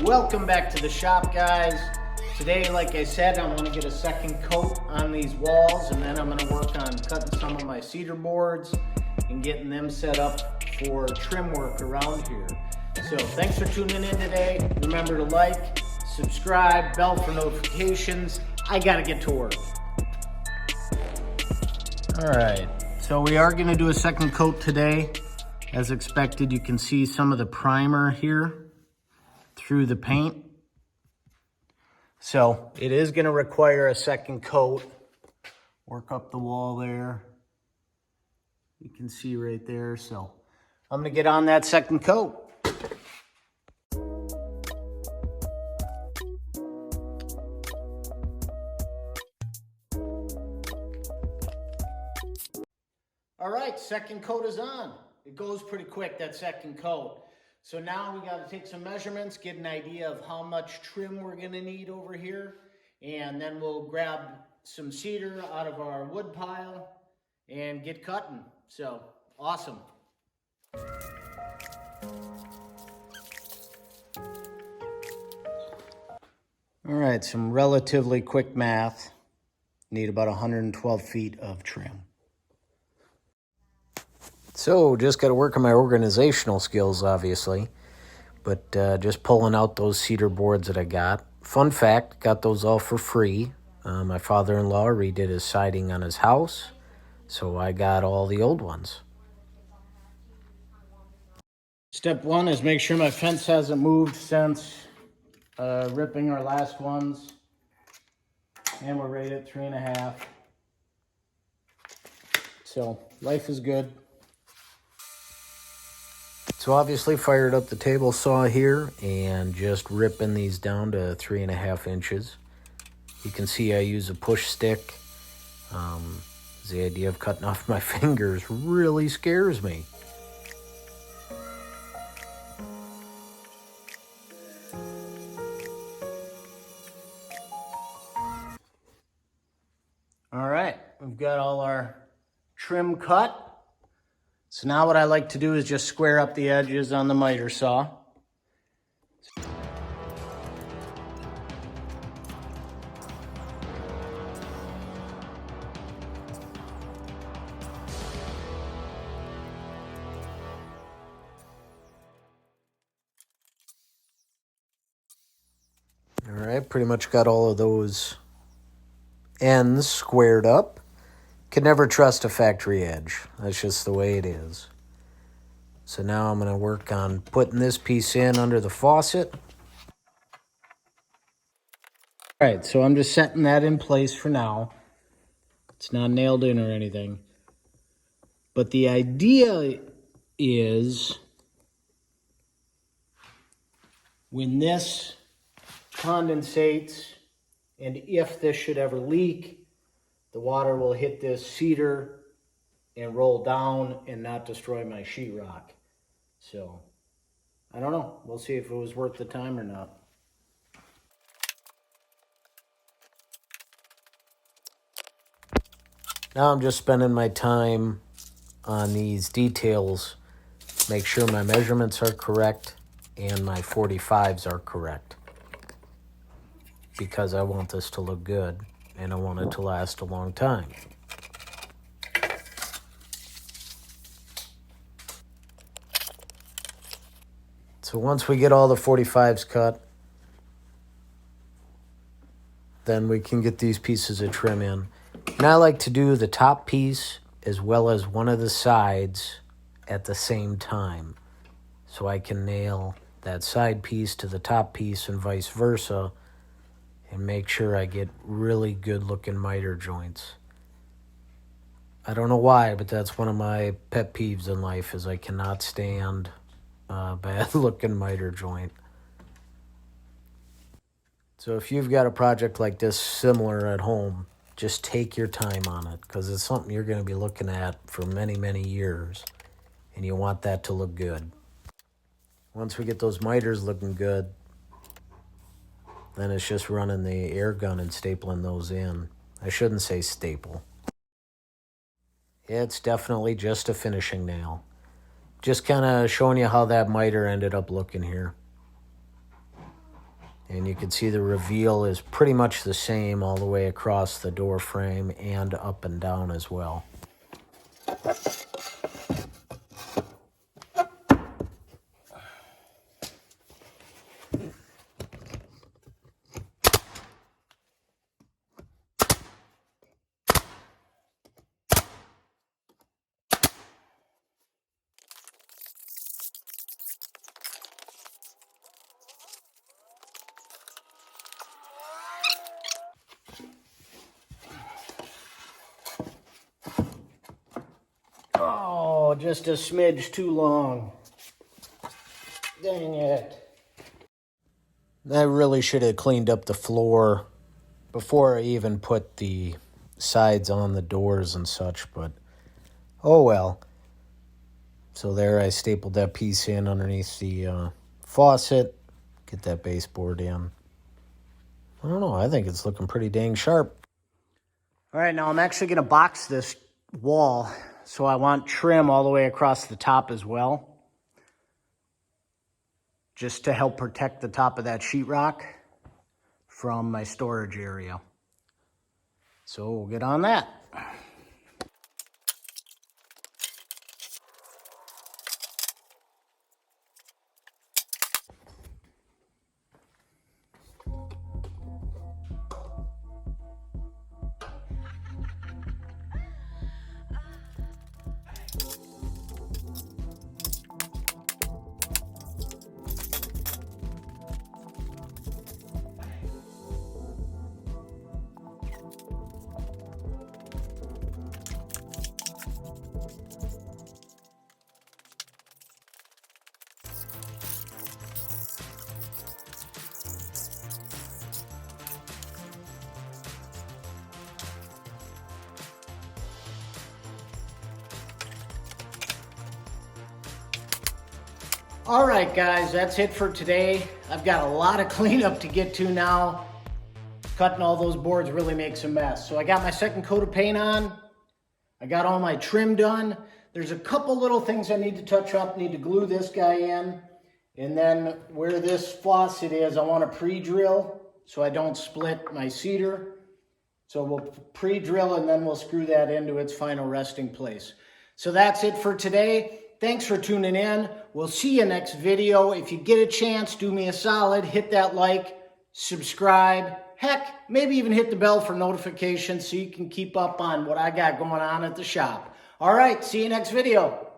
Welcome back to the shop, guys. Today, like I said, I want to get a second coat on these walls, and then I'm going to work on cutting some of my cedar boards and getting them set up for trim work around here. So thanks for tuning in today. Remember to like, subscribe, bell for notifications. I got to get to work. All right, so we are going to do a second coat today. As expected, you can see some of the primer here through the paint. So it is going to require a second coat. Work up the wall there. You can see right there. So I'm going to get on that second coat. All right, second coat is on. It goes pretty quick, that second coat. So now we got to take some measurements, get an idea of how much trim we're going to need over here. And then we'll grab some cedar out of our wood pile and get cutting. So, awesome. All right, some relatively quick math. Need about 112 feet of trim. So, just got to work on my organizational skills, obviously. But just pulling out those cedar boards that I got. Fun fact, got those all for free. My father-in-law redid his siding on his house, so I got all the old ones. Step one is make sure my fence hasn't moved since ripping our last ones. And we're right at 3.5. So, life is good. So obviously fired up the table saw here and just ripping these down to 3.5 inches. You can see I use a push stick. The idea of cutting off my fingers really scares me. All right, we've got all our trim cut. So now what I like to do is just square up the edges on the miter saw. All right, pretty much got all of those ends squared up. Can never trust a factory edge. That's just the way it is. So now I'm going to work on putting this piece in under the faucet. All right, so I'm just setting that in place for now. It's not nailed in or anything. But the idea is when this condensates, and if this should ever leak, the water will hit this cedar and roll down and not destroy my sheetrock. So, I don't know. We'll see if it was worth the time or not. Now I'm just spending my time on these details. Make sure my measurements are correct and my 45s are correct. Because I want this to look good and I want it to last a long time. So once we get all the 45s cut, then we can get these pieces of trim in. And I like to do the top piece as well as one of the sides at the same time. So I can nail that side piece to the top piece and vice versa and make sure I get really good looking miter joints. I don't know why, but that's one of my pet peeves in life is I cannot stand a bad looking miter joint. So if you've got a project like this similar at home, just take your time on it because it's something you're going to be looking at for many, many years and you want that to look good. Once we get those miters looking good, then it's just running the air gun and stapling those in. I shouldn't say staple. It's definitely just a finishing nail. Just kind of showing you how that miter ended up looking here. And you can see the reveal is pretty much the same all the way across the door frame and up and down as well. Oh, just a smidge too long. Dang it. I really should have cleaned up the floor before I even put the sides on the doors and such, but oh well. So there, I stapled that piece in underneath the faucet. Get that baseboard in. I don't know, I think it's looking pretty dang sharp. All right, now I'm actually going to box this wall, so I want trim all the way across the top as well, just to help protect the top of that sheetrock from my storage area. So we'll get on that. All right, guys, that's it for today. I've got a lot of cleanup to get to now. Cutting all those boards really makes a mess. So I got my second coat of paint on. I got all my trim done. There's a couple little things I need to touch up. Need to glue this guy in. And then where this faucet is, I want to pre-drill so I don't split my cedar. So we'll pre-drill and then we'll screw that into its final resting place. So that's it for today. Thanks for tuning in. We'll see you next video. If you get a chance, do me a solid. Hit that like, subscribe. Heck, maybe even hit the bell for notifications so you can keep up on what I got going on at the shop. All right, see you next video.